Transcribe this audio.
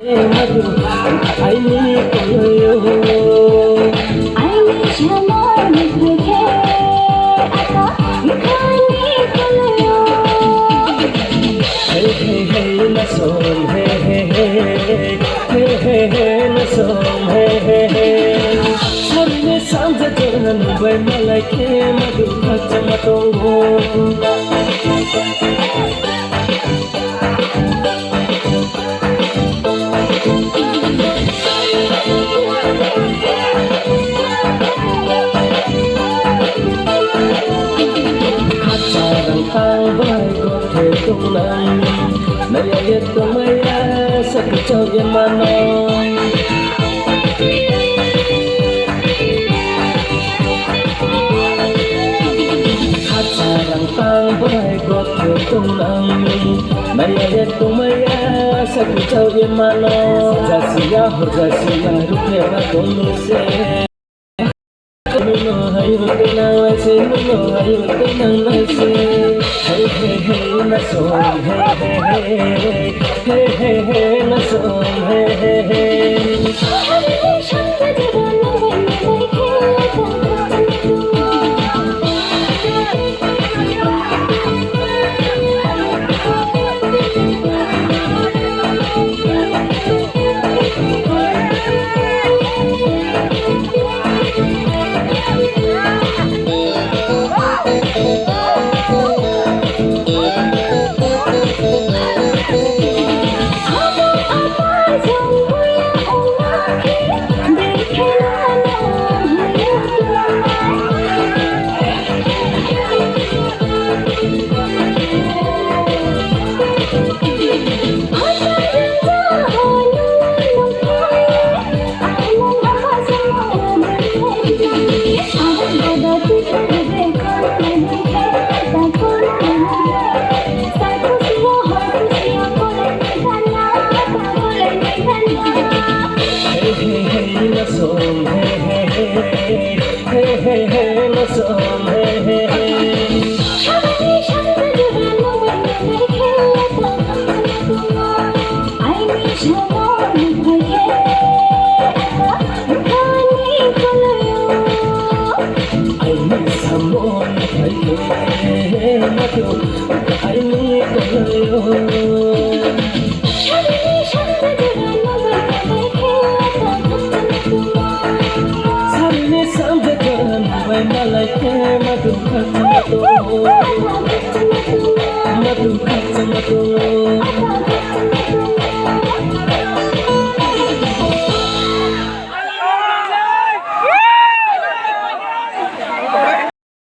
I need you. I need your morning Hey hey hey na song hey hey hey hey hey hey na song hey hey hey sarui sanja jora bai malai ke madu khachma to Tang vai có thể tung nắng nay yết tung mây sắc cho yên mano hát sarang tang vai có thể tung nắng nay yết tung mây sắc cho yên mano jasiya rupe na tonu se no hay hote na se no hay hote na se hey hey hey na song hey hey hey hey hey hey na song hey hey hey